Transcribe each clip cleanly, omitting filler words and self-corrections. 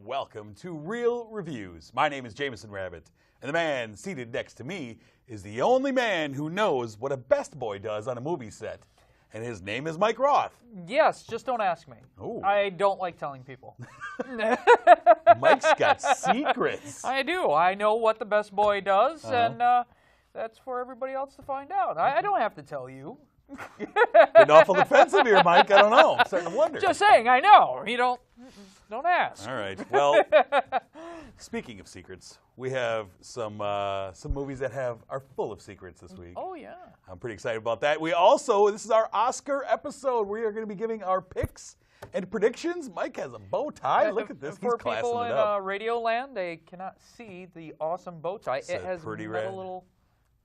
welcome to Real Reviews. My name is Jameson Rabbit, and the man seated next to me is the only man who knows what a best boy does on a movie set. And his name is Mike Roth. Yes, just don't ask me. Ooh. I don't like telling people. Mike's got secrets. I do. I know what the best boy does, and that's for everybody else to find out. I don't have to tell you. Getting awful defensive here, Mike. I don't know. I'm starting to wonder. Just saying, I know. You don't ask. All right. Well, speaking of secrets, we have some movies that are full of secrets this week. Oh, yeah. I'm pretty excited about that. This is our Oscar episode. We are going to be giving our picks and predictions. Mike has a bow tie. Yeah, Look at this. For He's classing people it in up. Radio Land, they cannot see the awesome bow tie. It's it has pretty metal red. little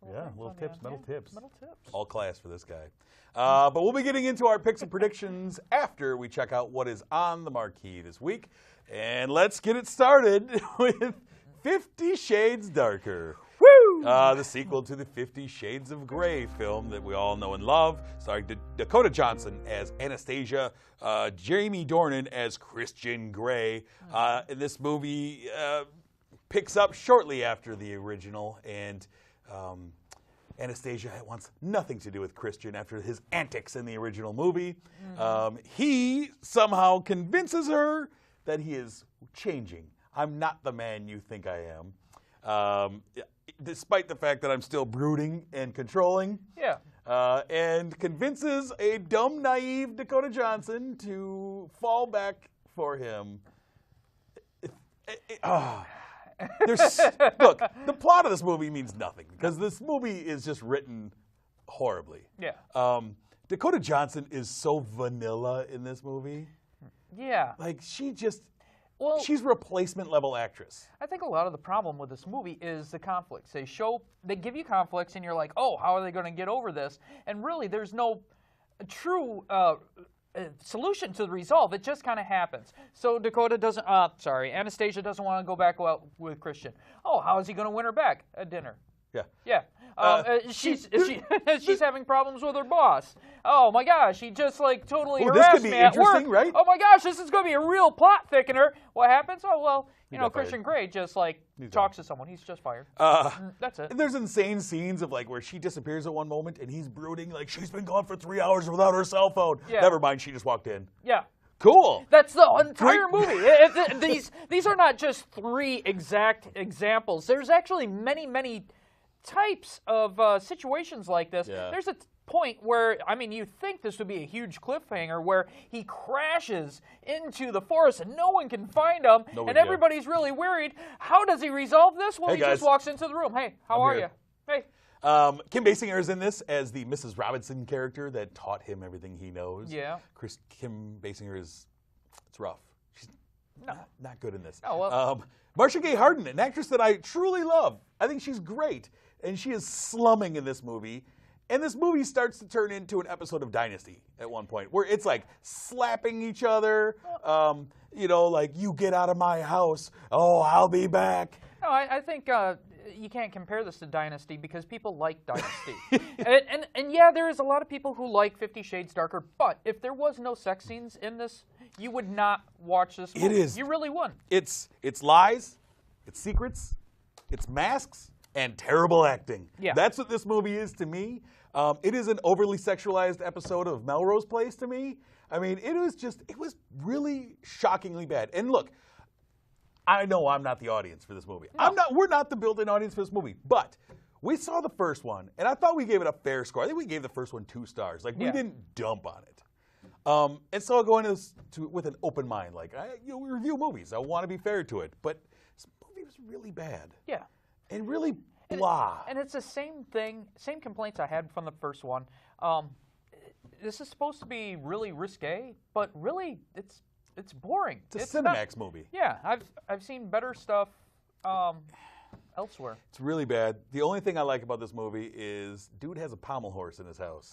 Little things tips, on metal the tips. Metal tips. All class for this guy. But we'll be getting into our picks and predictions after we check out what is on the marquee this week. And let's get it started with 50 Shades Darker. Woo! The sequel to the 50 Shades of Grey film that we all know and love, starring Dakota Johnson as Anastasia, Jamie Dornan as Christian Grey. And this movie picks up shortly after the original, and Anastasia wants nothing to do with Christian after his antics in the original movie. He somehow convinces her that he is changing. I'm not the man you think I am. Despite the fact that I'm still brooding and controlling. Yeah. And convinces a dumb, naive Dakota Johnson to fall back for him. Look, the plot of this movie means nothing because this movie is just written horribly. Yeah. Dakota Johnson is so vanilla in this movie. Yeah. Like, she's replacement level actress. I think a lot of the problem with this movie is the conflicts. They give you conflicts, and you're like, oh, how are they going to get over this? And really, there's no true solution to the resolve. It just kind of happens. So Anastasia doesn't want to go back out with Christian. Oh, how is he going to win her back at dinner? Yeah. Yeah. She's having problems with her boss. Oh my gosh, he just totally harassed me at work. Right? Oh my gosh, this is going to be a real plot thickener. What happens? Oh well, Christian Grey just talks to someone. He's just fired. That's it. There's insane scenes of where she disappears at one moment and he's brooding like she's been gone for 3 hours without her cell phone. Yeah. Never mind, she just walked in. Yeah. Cool. That's the entire movie. These are not just 3 exact examples. There's actually many types of situations like this. Yeah. There's a point where, you think this would be a huge cliffhanger where he crashes into the forest and no one can find him, and everybody's really worried. How does he resolve this? Well, hey, he guys. just walks into the room. Hey, how are you? Hey. Kim Basinger is in this as the Mrs. Robinson character that taught him everything he knows. Yeah. Kim Basinger it's rough. She's not good in this. Oh, well. Marcia Gay Harden, an actress that I truly love. I think she's great. And she is slumming in this movie. And this movie starts to turn into an episode of Dynasty at one point, where it's slapping each other, you get out of my house, oh, I'll be back. No, I think you can't compare this to Dynasty because people like Dynasty. and yeah, there is a lot of people who like 50 Shades Darker, but if there was no sex scenes in this, you would not watch this movie. It is. You really wouldn't. It's lies, it's secrets, it's masks, and terrible acting. Yeah. That's what this movie is to me. It is an overly sexualized episode of Melrose Place to me. It was really shockingly bad. And look, I know I'm not the audience for this movie. No. We're not the built-in audience for this movie. But we saw the first one, and I thought we gave it a fair score. I think we gave the first one 2 stars. We didn't dump on it. And so I'll go into this with an open mind. We review movies. I want to be fair to it. But this movie was really bad. Yeah. And really blah. And it's the same thing, same complaints I had from the first one. This is supposed to be really risque, but really it's boring. It's a Cinemax movie. Yeah, I've seen better stuff elsewhere. It's really bad. The only thing I like about this movie is dude has a pommel horse in his house.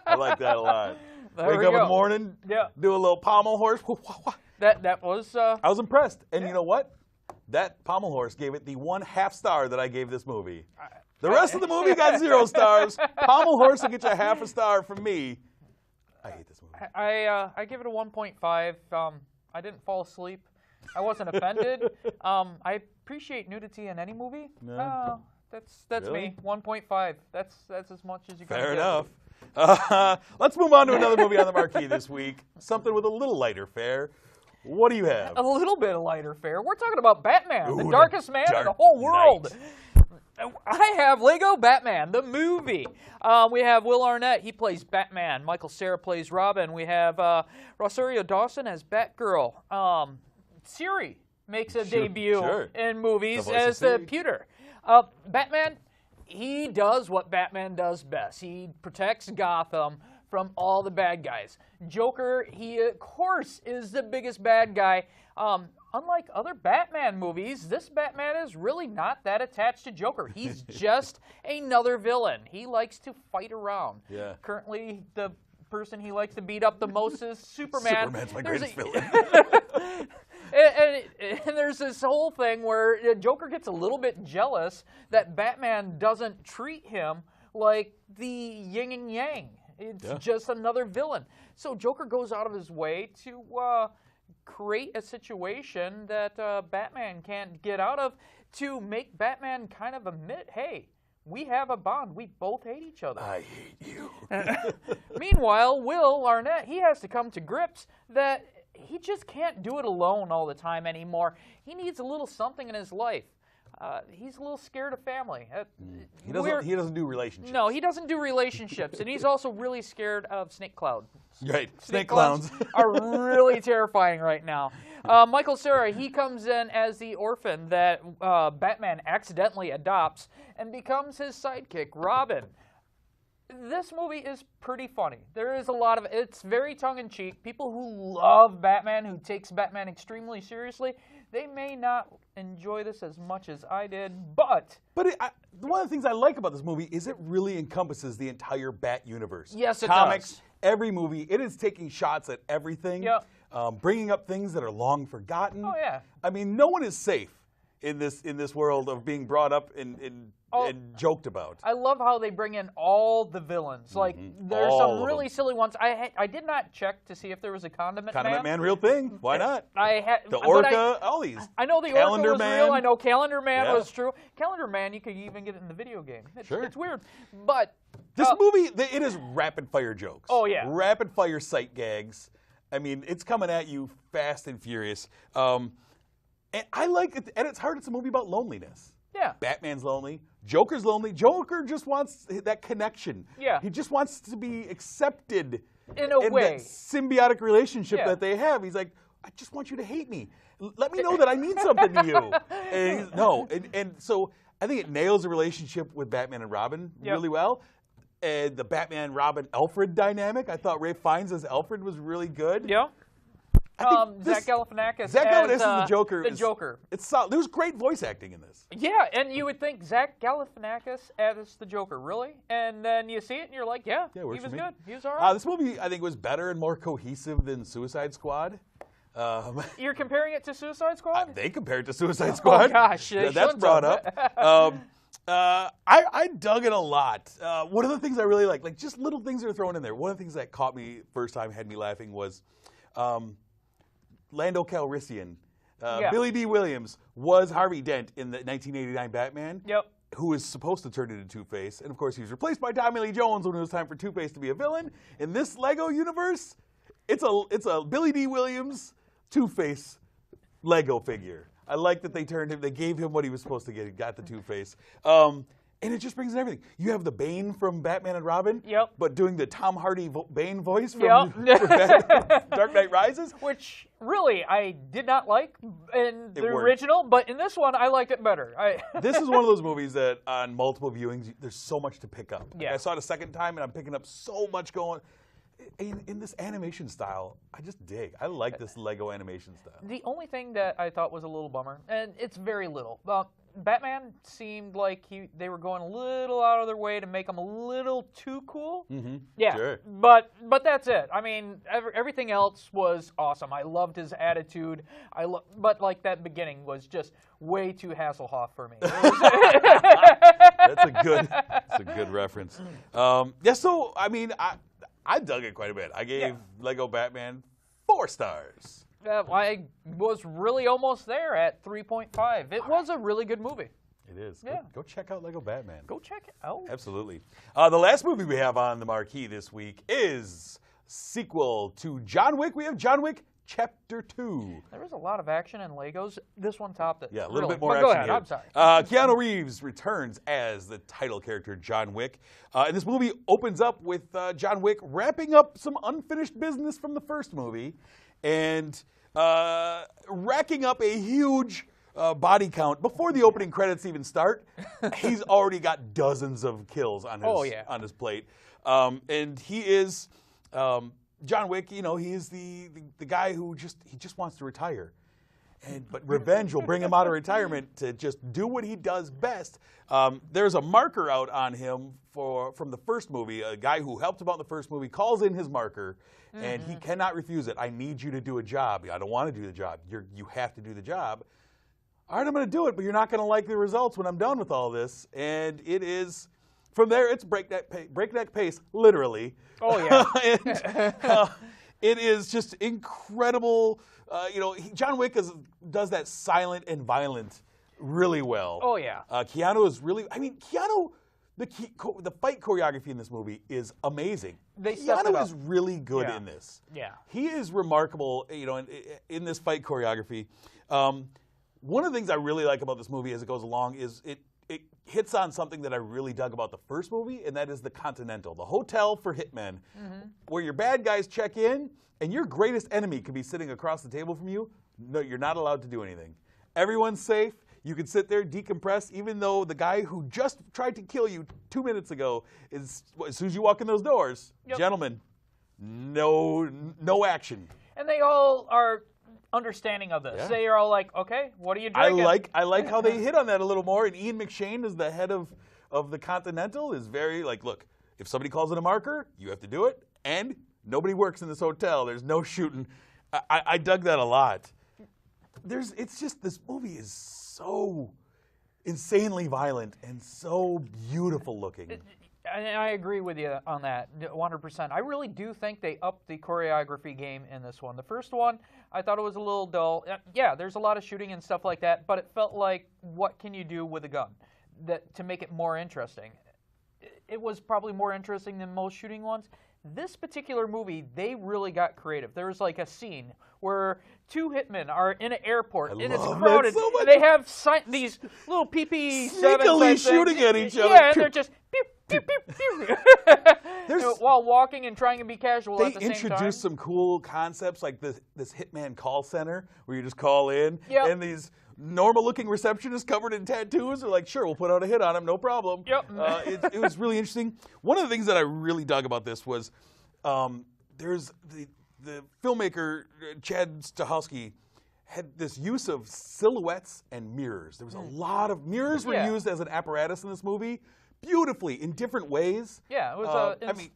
I like that a lot. Wake up in the morning, do a little pommel horse. That was... I was impressed. And you know what? That pommel horse gave it the 1/2 star that I gave this movie. The rest of the movie got 0 stars. Pommel horse will get you 1/2 star from me. I hate this movie. I give it a 1.5. I didn't fall asleep. I wasn't offended. I appreciate nudity in any movie. No. That's Really? me. 1.5. That's as much as you can Fair get. enough. Let's move on to another movie on the marquee this week. Something with a little lighter fare. What do you have? A little bit of lighter fare. We're talking about Batman, the Ooh, darkest man in the Dark whole world. Knight. I have Lego Batman, the movie. We have Will Arnett. He plays Batman. Michael Cera plays Robin. We have Rosario Dawson as Batgirl. Siri makes a debut in movies as the pewter. Batman, he does what Batman does best. He protects Gotham from all the bad guys. Joker, he of course is the biggest bad guy. Unlike other Batman movies, this Batman is really not that attached to Joker. He's just another villain. He likes to fight around. Yeah. Currently, the person he likes to beat up the most is Superman. Superman's my greatest villain. And there's this whole thing where Joker gets a little bit jealous that Batman doesn't treat him like the yin and yang. It's just another villain. So Joker goes out of his way to create a situation that Batman can't get out of, to make Batman kind of admit, hey, we have a bond. We both hate each other. I hate you. Meanwhile, Will Arnett, he has to come to grips that he just can't do it alone all the time anymore. He needs a little something in his life. He's a little scared of family. He doesn't do relationships. No, he doesn't do relationships, and he's also really scared of Snake Cloud. Right, snake clowns are really terrifying right now. Michael Cera, he comes in as the orphan that Batman accidentally adopts and becomes his sidekick, Robin. This movie is pretty funny. There is a lot of it's very tongue-in-cheek. People who love Batman, who takes Batman extremely seriously, they may not enjoy this as much as I did, but one of the things I like about this movie is it really encompasses the entire Bat universe. Yes, it Comics, does. Every movie, it is taking shots at everything, bringing up things that are long forgotten. Oh, yeah. I mean, no one is safe in this world of being brought up and joked about. I love how they bring in all the villains. Like, there's some really silly ones. I did not check to see if there was a Condiment Man. Real thing. Why not? The Orca, Orca, all these. I know the Calendar Orca was Man. real. I know Calendar Man was true. Calendar Man, you could even get it in the video game. It's weird. But this movie, it is rapid fire jokes. Oh, yeah. Rapid fire sight gags. I mean, it's coming at you fast and furious. And I like it. At its heart, it's a movie about loneliness. Yeah. Batman's lonely. Joker's lonely. Joker just wants that connection. Yeah. He just wants to be accepted in a way. That symbiotic relationship that they have. He's like, I just want you to hate me. Let me know that I mean something to you. And so I think it nails the relationship with Batman and Robin really well. And the Batman-Robin-Alfred dynamic, I thought Ralph Fiennes as Alfred was really good. Yeah. Zach Galifianakis is the Joker. The Joker. It's solid. There was great voice acting in this. Yeah, and you would think Zach Galifianakis as the Joker, really? And then you see it and you're like, he was good. He was all right. This movie, I think, was better and more cohesive than Suicide Squad. You're comparing it to Suicide Squad? They compare it to Suicide Squad. Oh, gosh. That's brought up. I dug it a lot. One of the things I really like just little things that are thrown in there. One of the things that caught me first time, had me laughing, was Lando Calrissian. Billy D. Williams was Harvey Dent in the 1989 Batman. Yep. Who was supposed to turn into Two-Face. And, of course, he was replaced by Tommy Lee Jones when it was time for Two-Face to be a villain. In this Lego universe, it's a Billy D. Williams Two-Face Lego figure. I like that they gave him what he was supposed to get. He got the Two-Face. And it just brings in everything. You have the Bane from Batman and Robin, but doing the Tom Hardy Bane voice from Dark Knight Rises. Which, really, I did not like in the original, but in this one, I liked it better. This is one of those movies that, on multiple viewings, there's so much to pick up. Yeah. I saw it a second time, and I'm picking up so much going. In this animation style, I just dig. I like this Lego animation style. The only thing that I thought was a little bummer, and it's very little, Batman seemed like they were going a little out of their way to make him a little too cool. Mm-hmm. Yeah, sure. But that's it. I mean, everything else was awesome. I loved his attitude. But like that beginning was just way too Hasselhoff for me. That's a good reference. So I mean, I dug it quite a bit. I gave Lego Batman 4 stars. I was really almost there at 3.5. It was a really good movie. It is. Yeah. Go check out Lego Batman. Go check it out. Absolutely. The last movie we have on the marquee this week is sequel to John Wick. We have John Wick Chapter 2. There was a lot of action in Legos. This one topped it. Yeah, a little really. bit more But action go ahead. here. I'm sorry. Keanu Reeves returns as the title character John Wick. And this movie opens up with John Wick wrapping up some unfinished business from the first movie and racking up a huge body count. Before the opening credits even start, he's already got dozens of kills on his plate. And he is... John Wick, you know, he is the guy who just wants to retire. But revenge will bring him out of retirement to just do what he does best. There's a marker out on him from the first movie. A guy who helped him out in the first movie calls in his marker, and he cannot refuse it. I need you to do a job. I don't want to do the job. You have to do the job. All right, I'm going to do it, but you're not going to like the results when I'm done with all this. And it is... From there, it's breakneck pace, literally. Oh, yeah. And, it is just incredible. John Wick does that silent and violent really well. Oh, yeah. Keanu is really... Keanu, the fight choreography in this movie is amazing. Keanu is really good in this. Yeah. He is remarkable, in this fight choreography. One of the things I really like about this movie as it goes along is it hits on something that I really dug about the first movie, and that is the Continental, the hotel for hitmen, where your bad guys check in, and your greatest enemy could be sitting across the table from you. No, you're not allowed to do anything. Everyone's safe. You can sit there, decompress, even though the guy who just tried to kill you 2 minutes ago is, as soon as you walk in those doors, gentlemen, no action. And they all are understanding of this. Yeah. They are all like, okay, what are you drinking? I like how they hit on that a little more. And Ian McShane is the head of the Continental, is very like, look, if somebody calls it a marker, you have to do it. And nobody works in this hotel. There's no shooting. I dug that a lot. It's just, this movie is so insanely violent and so beautiful looking. I agree with you on that, 100%. I really do think they upped the choreography game in this one. The first one, I thought it was a little dull. Yeah, there's a lot of shooting and stuff like that, but it felt like, what can you do with a gun to make it more interesting? It was probably more interesting than most shooting ones. This particular movie, they really got creative. There was like a scene where two hitmen are in an airport, and it's crowded. So much. And they have these little PP-7 sneakily shooting at each other. Yeah, and they're just pew, pew, pew, pew. While walking and trying to be casual at the same time. They introduced some cool concepts like this hitman call center where you just call in, and these normal-looking receptionists covered in tattoos are like, sure, we'll put out a hit on him, no problem. Yep. It was really interesting. One of the things that I really dug about this was there's the filmmaker, Chad Stahelski, had this use of silhouettes and mirrors. There was a lot of mirrors were used as an apparatus in this movie, beautifully in different ways. Yeah, it was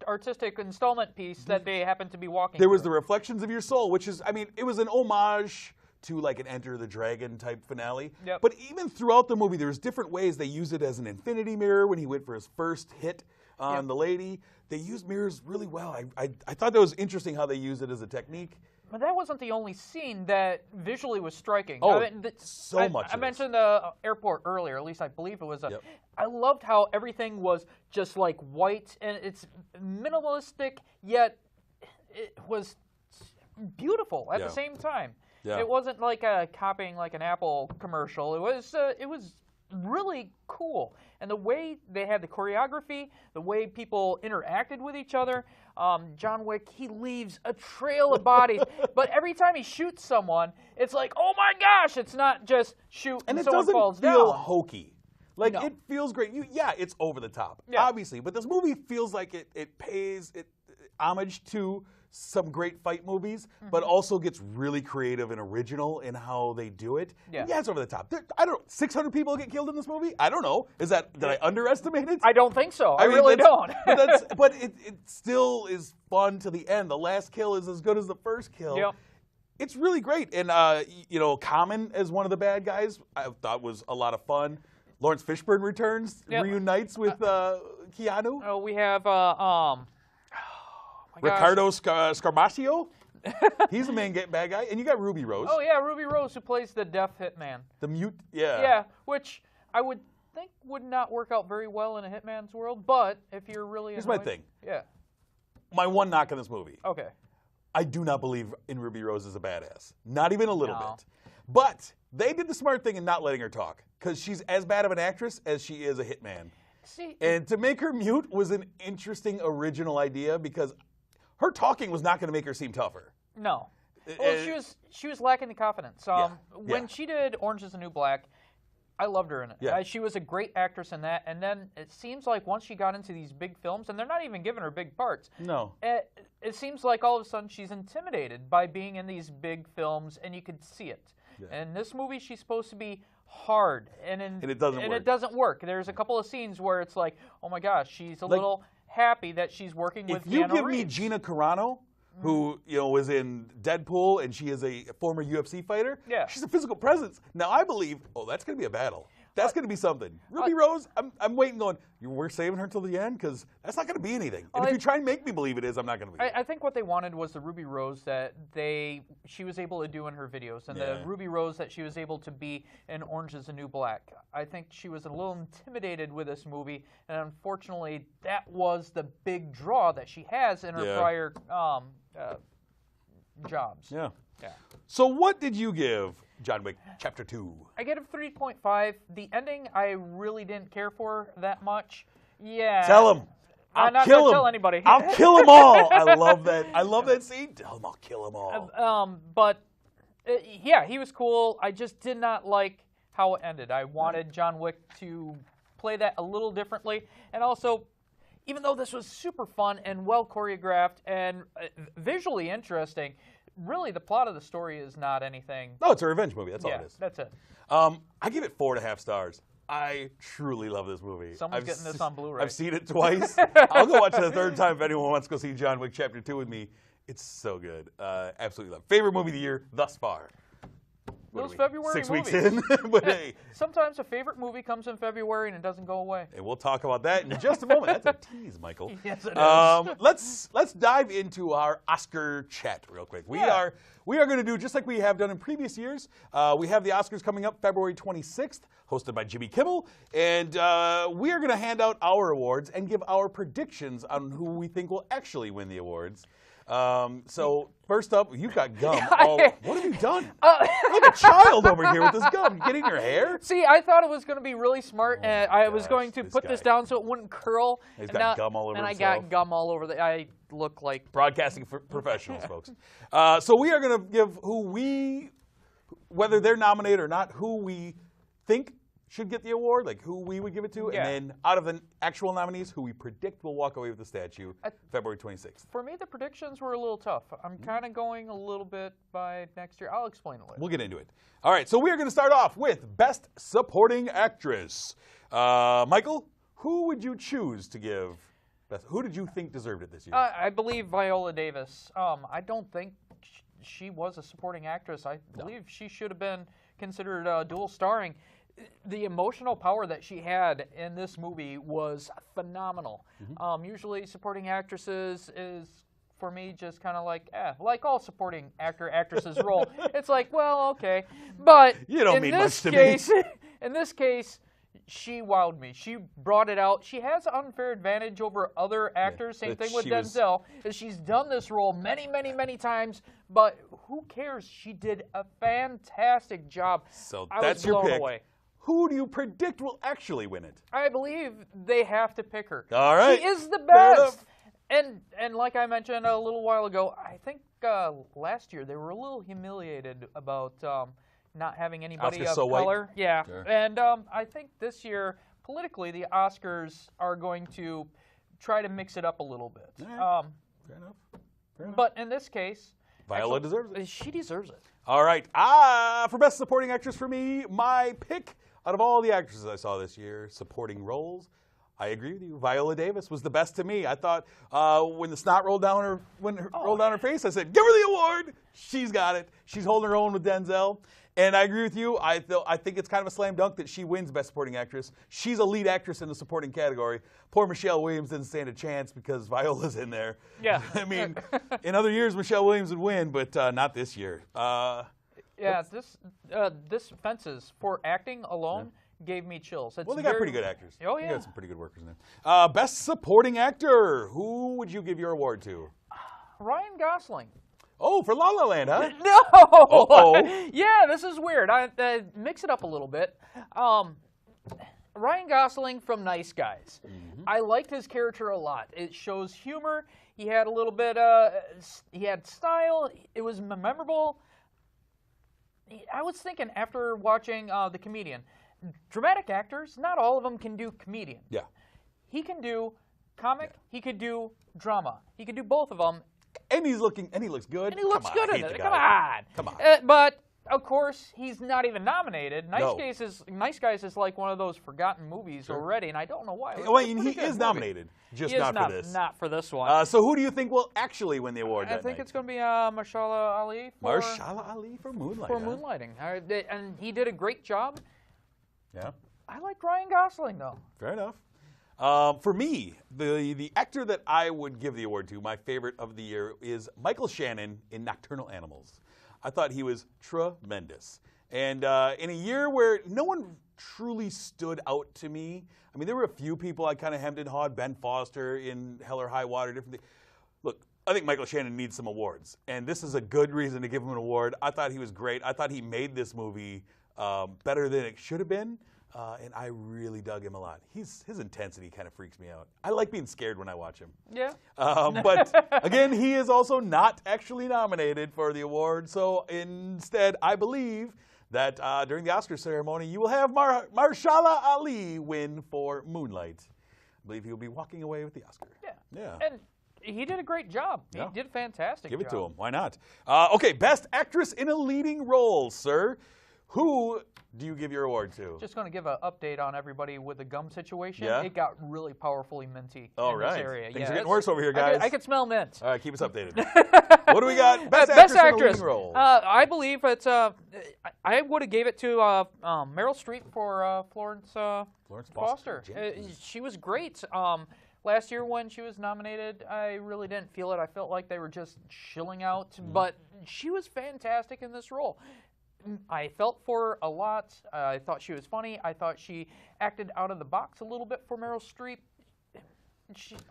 artistic installment piece that they happened to be walking There was the through. Reflections of Your Soul, which is, it was an homage to like an Enter the Dragon type finale. Yep. But even throughout the movie, there's different ways they use it as an infinity mirror when he went for his first hit on the lady. They used mirrors really well. I thought that was interesting how they used it as a technique. But that wasn't the only scene that visually was striking. Oh, I much. I mentioned the airport earlier. At least I believe it was. I loved how everything was just like white, and it's minimalistic, yet it was beautiful at the same time. Yeah. It wasn't like copying like an Apple commercial. It was really cool. And the way they had the choreography, the way people interacted with each other. John Wick, he leaves a trail of bodies, but every time he shoots someone, it's like, oh my gosh, it's not just shoot and someone falls down. And it doesn't feel hokey. Like, it feels great. It's over the top, obviously, but this movie feels like it pays homage to some great fight movies, but also gets really creative and original in how they do it. Yeah, it's over the top. 600 people get killed in this movie? I don't know. Did I underestimate it? I don't think so. I really don't. but it still is fun to the end. The last kill is as good as the first kill. Yep. It's really great. And, Common as one of the bad guys, I thought was a lot of fun. Lawrence Fishburne returns, reunites with Keanu. We have, Ricardo Scarmaccio? He's the main bad guy, and you got Ruby Rose. Oh yeah, Ruby Rose, who plays the deaf hitman. The mute, yeah. Yeah, which I would think would not work out very well in a hitman's world, but if you're really Here's annoyed, my thing. Yeah. My one knock on this movie. Okay. I do not believe in Ruby Rose as a badass. Not even a little No. bit. But they did the smart thing in not letting her talk, because she's as bad of an actress as she is a hitman. See, And to make her mute was an interesting, original idea, because her talking was not going to make her seem tougher. no. Well, she was lacking the confidence. When yeah. she did Orange Is the New Black, I loved her in it. Yeah. She was a great actress in that. And then it seems like once she got into these big films, and they're not even giving her big parts. No. It seems like all of a sudden she's intimidated by being in these big films, and you could see it. Yeah. In this movie, she's supposed to be hard, and it doesn't work. it doesn't work. There's a couple of scenes where it's like, oh my gosh, she's a little happy that she's working with If you Keanu give me Reeves. Gina Carano, who was in Deadpool, and she is a former UFC fighter, Yeah. she's a physical presence. Now I believe, that's going to be a battle. That's going to be something. Ruby Rose, I'm waiting going, we're saving her until the end, because that's not going to be anything. And if you try and make me believe it is, I'm not going to believe it. I think what they wanted was the Ruby Rose that she was able to do in her videos, and the Ruby Rose that she was able to be in Orange Is the New Black. I think she was a little intimidated with this movie, and unfortunately, that was the big draw that she has in her prior jobs. Yeah. Yeah. So what did you give John Wick Chapter 2? I get a 3.5. The ending I really didn't care for that much. Yeah. Tell him. I'm not kill gonna him. tell anybody. I'll kill them all. I love that. I love that scene. Tell him I'll kill them all. But yeah, he was cool. I just did not like how it ended. I wanted John Wick to play that a little differently, and also, even though this was super fun and well choreographed and visually interesting, really the plot of the story is not anything. No, it's a revenge movie. That's all it is. That's it. I give it 4.5 stars. I truly love this movie. Someone's getting this on Blu-ray. I've seen it twice. I'll go watch it a third time if anyone wants to go see John Wick Chapter 2 with me. It's so good. Absolutely love it. Favorite movie of the year thus far. Those February 6 movies. weeks in? But hey. Sometimes a favorite movie comes in February and it doesn't go away. And we'll talk about that in just a moment. That's a tease, Michael. Yes, it is. Let's dive into our Oscar chat real quick. We are going to do just like we have done in previous years. We have the Oscars coming up February 26th, hosted by Jimmy Kimmel, and we are going to hand out our awards and give our predictions on who we think will actually win the awards. So first up, you've got gum. What have you done? Like a child over here with this gum. You get in your hair? See, I thought it was going to be really smart, and I was going to put this down so it wouldn't curl. He's got gum all over and himself. I got gum all over. I look like Broadcasting professionals, folks. So we are going to give whether they're nominated or not, who we think should get the award, like who we would give it to, and then out of the actual nominees, who we predict will walk away with the statue February 26th. For me, the predictions were a little tough. I'm kind of going a little bit by next year. I'll explain it later. We'll get into it. All right, so we are going to start off with Best Supporting Actress. Michael, who would you choose to give best? Who did you think deserved it this year? I believe Viola Davis. I don't think she was a supporting actress. I believe she should have been considered dual starring. The emotional power that she had in this movie was phenomenal. Usually supporting actresses is, for me, just kind of like all supporting actresses role. It's like, well, okay. But you don't mean much to me. In this case, she wowed me. She brought it out. She has an unfair advantage over other actors. Same thing with Denzel. She's done this role many, many, many times, but who cares? She did a fantastic job. So I that's was blown your pick. away. Who do you predict will actually win it? I believe they have to pick her. All right. She is the Fair best. And like I mentioned a little while ago, I think last year they were a little humiliated about not having anybody Oscars of so color. white. Yeah. Sure. And I think this year, politically, the Oscars are going to try to mix it up a little bit. All right. Fair enough. But in this case, Viola deserves it. She deserves it. All right. For Best Supporting Actress for me, my pick out of all the actresses I saw this year, supporting roles, I agree with you. Viola Davis was the best to me. I thought when the snot rolled down her face, I said, "Give her the award. She's got it. She's holding her own with Denzel." And I agree with you. I think it's kind of a slam dunk that she wins Best Supporting Actress. She's a lead actress in the supporting category. Poor Michelle Williams didn't stand a chance because Viola's in there. Yeah. I mean, in other years, Michelle Williams would win, but not this year. Yeah, this Fences for acting alone gave me chills. Well, they got pretty good actors. Oh, yeah. They got some pretty good workers in there. Best Supporting Actor. Who would you give your award to? Ryan Gosling. Oh, for La La Land, huh? No! Uh-oh. Yeah, this is weird. I mix it up a little bit. Ryan Gosling from Nice Guys. I liked his character a lot. It shows humor. He had a little bit, he had style. It was memorable. I was thinking after watching The Comedian, dramatic actors, not all of them can do comedian. Yeah. He can do comic, he could do drama. He could do both of them. And he looks good. And he looks good in it. Come on. Come on. But of course, he's not even nominated. No. Nice Guys is like one of those forgotten movies already, and I don't know why. Well, he is nominated, just not for this. Not for this one. So who do you think will actually win the award I that think night? it's going to be Mahershala Ali. Mahershala Ali for Moonlight. For Moonlighting. And he did a great job. Yeah. I like Ryan Gosling, though. Fair enough. For me, the actor that I would give the award to, my favorite of the year, is Michael Shannon in Nocturnal Animals. I thought he was tremendous. And in a year where no one truly stood out to me, I mean, there were a few people I kind of hemmed and hawed, Ben Foster in Hell or High Water, different things. Look, I think Michael Shannon needs some awards, and this is a good reason to give him an award. I thought he was great. I thought he made this movie better than it should have been. And I really dug him a lot. His intensity kind of freaks me out. I like being scared when I watch him. Yeah. But again, he is also not actually nominated for the award. So instead, I believe that during the Oscar ceremony, you will have Mahershala Ali win for Moonlight. I believe he'll be walking away with the Oscar. Yeah. And he did a great job. Yeah. He did a fantastic job. Give it to him. Why not? Okay, Best Actress in a Leading Role, sir. Who do you give your award to? Just going to give an update on everybody with the gum situation. Yeah? It got really powerfully minty All in right. this area. Things are getting worse over here, guys. I could smell mint. All right, keep us updated. What do we got? Best Actress in a Leading Role. I believe it's. I would have gave it to Meryl Streep for Florence Foster. She was great. Last year when she was nominated, I really didn't feel it. I felt like they were just chilling out, but she was fantastic in this role. I felt for her a lot. I thought she was funny. I thought she acted out of the box a little bit for Meryl Streep.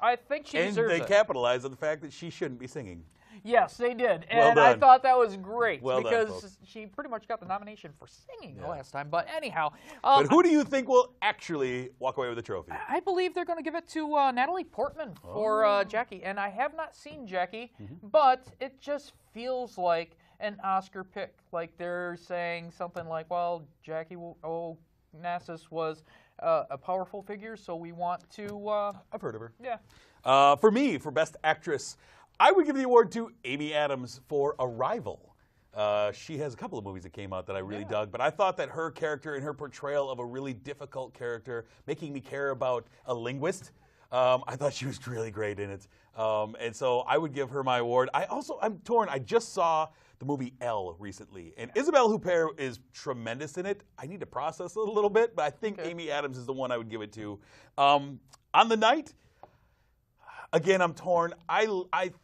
I think she deserves it. And they capitalized on the fact that she shouldn't be singing. Yes, they did. Well And done. I thought that was great Well done, because folks. she pretty much got the nomination for singing the last time. But anyhow. But who do you think will actually walk away with the trophy? I believe they're going to give it to Natalie Portman for Jackie. And I have not seen Jackie, but it just feels like an Oscar pick. Like they're saying something like, well, Jackie Onassis was a powerful figure, so we want to... I've heard of her. Yeah. For me, for Best Actress, I would give the award to Amy Adams for Arrival. She has a couple of movies that came out that I really dug, but I thought that her character and her portrayal of a really difficult character, making me care about a linguist, I thought she was really great in it. And so I would give her my award. I'm torn. I just saw the movie Elle recently, and Isabelle Huppert is tremendous in it. I need to process it a little bit, but I think Amy Adams is the one I would give it to. On the night, again, I'm torn. I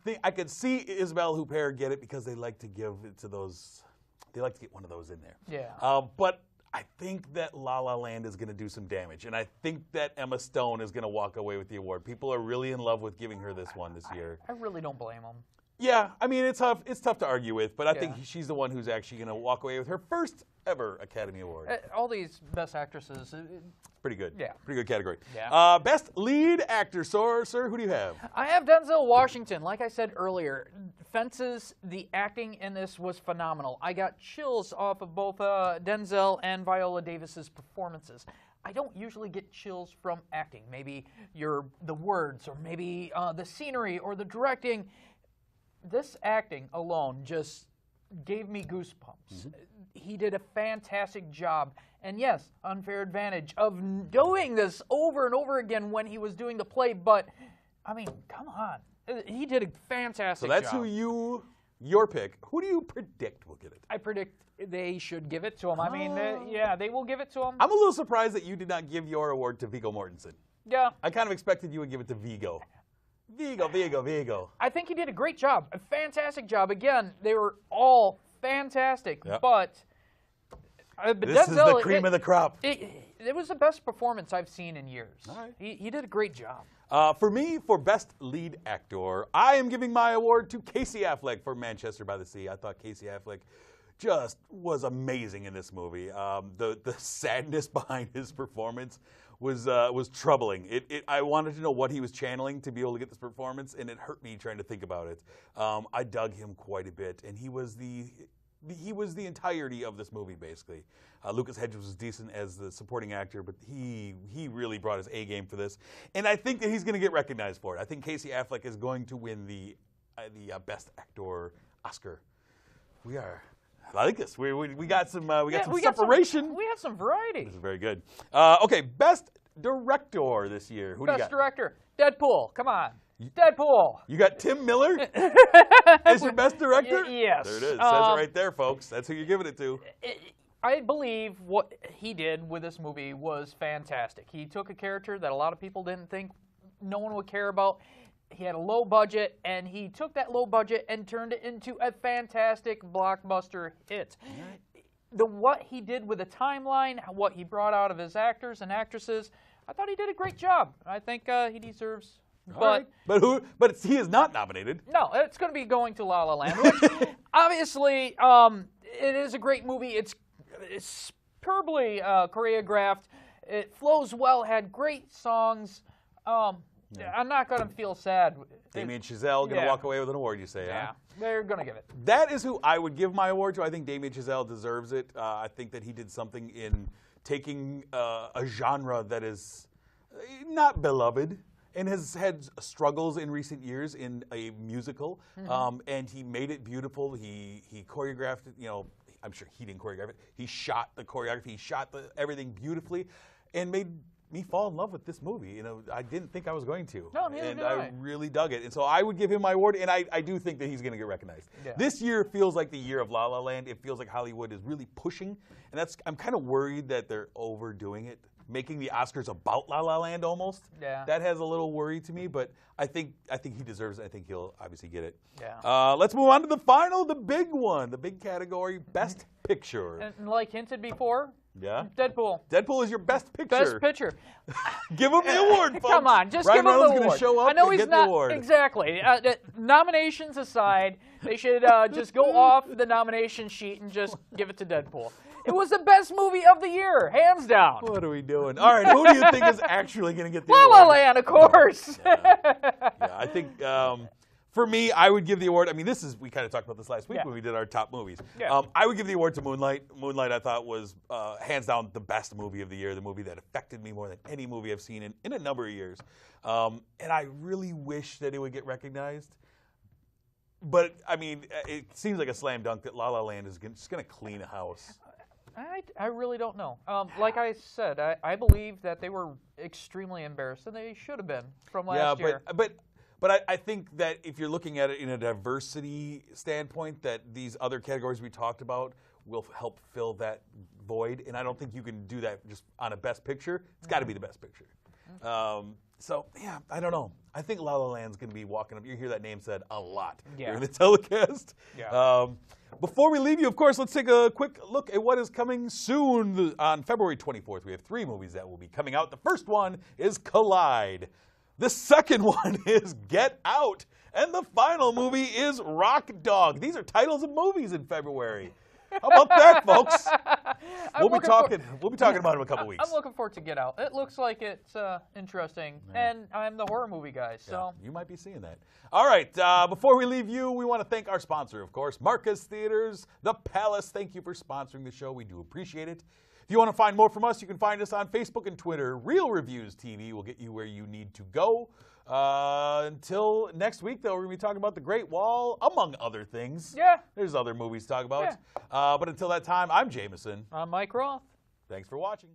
think I could see Isabelle Huppert get it because they like to give it to those. They like to get one of those in there. Yeah. But I think that La La Land is going to do some damage, and I think that Emma Stone is going to walk away with the award. People are really in love with giving her this one this year. I really don't blame them. Yeah, I mean, it's tough to argue with, but I think she's the one who's actually going to walk away with her first ever Academy Award. All these Best Actresses. Pretty good. Yeah. Pretty good category. Yeah. Best Lead Actor, sir, who do you have? I have Denzel Washington. Like I said earlier, Fences, the acting in this was phenomenal. I got chills off of both Denzel and Viola Davis's performances. I don't usually get chills from acting. Maybe the words, or maybe the scenery, or the directing. This acting alone just gave me goosebumps. he did a fantastic job. And yes, unfair advantage of doing this over and over again when he was doing the play, but, I mean, come on. He did a fantastic job. So that's your pick. Who do you predict will get it? I predict they should give it to him. I mean, yeah, they will give it to him. I'm a little surprised that you did not give your award to Viggo Mortensen. Yeah. I kind of expected you would give it to Viggo. Viggo. I think he did a great job, a fantastic job. Again, they were all fantastic, Yep. but This is the cream of the crop. It was the best performance I've seen in years. All right. He did a great job. For me, for Best Lead Actor, I am giving my award to Casey Affleck for Manchester by the Sea. I thought Casey Affleck just was amazing in this movie. The sadness behind his performance was troubling. I wanted to know what he was channeling to be able to get this performance, and it hurt me trying to think about it. I dug him quite a bit, and he was the entirety of this movie, basically. Lucas Hedges was decent as the supporting actor, but he really brought his A game for this. And I think that he's going to get recognized for it. I think Casey Affleck is going to win the Best Actor Oscar. I like this. We got some separation. We have some variety. This is very good. Okay, Best Director this year. Who do you got? Best Director, Deadpool. Come on. Deadpool. You got Tim Miller as your Best Director? Yes. There it is. It says it right there, folks. That's who you're giving it to. I believe what he did with this movie was fantastic. He took a character that a lot of people didn't think no one would care about. He had a low budget, and he took that low budget and turned it into a fantastic blockbuster hit. What he did with the timeline, what he brought out of his actors and actresses, I thought he did a great job. I think he deserves. But he is not nominated. No, it's going to be going to La La Land, which obviously it is a great movie. It's superbly choreographed. It flows well. Had great songs. I'm not going to feel sad. Damien Chazelle going to walk away with an award, you say, huh? They're going to give it. That is who I would give my award to. I think Damien Chazelle deserves it. I think that he did something in taking a genre that is not beloved and has had struggles in recent years in a musical, and he made it beautiful. He choreographed it. I'm sure he didn't choreograph it. He shot the choreography. He shot everything beautifully, and made me fall in love with this movie. I didn't think I was going to. No, neither did I. I really dug it. And so I would give him my award, and I do think that he's going to get recognized. Yeah. This year feels like the year of La La Land. It feels like Hollywood is really pushing, and I'm kind of worried that they're overdoing it, making the Oscars about La La Land almost. Yeah. That has a little worry to me, but I think he deserves it. I think he'll obviously get it. Yeah. Let's move on to the final, the big one, the big category, Best Picture. And like hinted before, yeah. Deadpool. Deadpool is your Best Picture. Best Picture. Give him the award, folks. Come on, just Ryan give him Reynolds the award. Gonna show up I know and he's get not the award. exactly. Nominations aside, they should just go off the nomination sheet and just give it to Deadpool. It was the best movie of the year, hands down. What are we doing? All right, who do you think is actually going to get the La award? La Land, of course. Yeah, I think for me, I would give the award. I mean, we kind of talked about this last week when we did our top movies. Yeah. I would give the award to Moonlight. Moonlight, I thought, was hands down the best movie of the year, the movie that affected me more than any movie I've seen in a number of years. And I really wish that it would get recognized. But, I mean, it seems like a slam dunk that La La Land is just going to clean house. I really don't know. Like I said, I believe that they were extremely embarrassed, and they should have been from last year. But I think that if you're looking at it in a diversity standpoint, that these other categories we talked about will help fill that void, and I don't think you can do that just on a Best Picture. It's got to be the Best Picture. So, yeah, I don't know. I think La La Land's going to be walking up. You hear that name said a lot during the telecast. Yeah. Before we leave you, of course, let's take a quick look at what is coming soon. On February 24th, we have 3 movies that will be coming out. The first one is Collide. The second one is Get Out. And the final movie is Rock Dog. These are titles of movies in February. How about that, folks? We'll be talking about it in a couple weeks. I'm looking forward to Get Out. It looks like it's interesting, and I'm the horror movie guy, so. Yeah, you might be seeing that. All right, before we leave you, we want to thank our sponsor, of course, Marcus Theaters, The Palace. Thank you for sponsoring the show. We do appreciate it. If you want to find more from us, you can find us on Facebook and Twitter. Real Reviews TV will get you where you need to go. Until next week, though, we're going to be talking about The Great Wall, among other things. Yeah. There's other movies to talk about. Yeah. But until that time, I'm Jameson. I'm Mike Roth. Thanks for watching.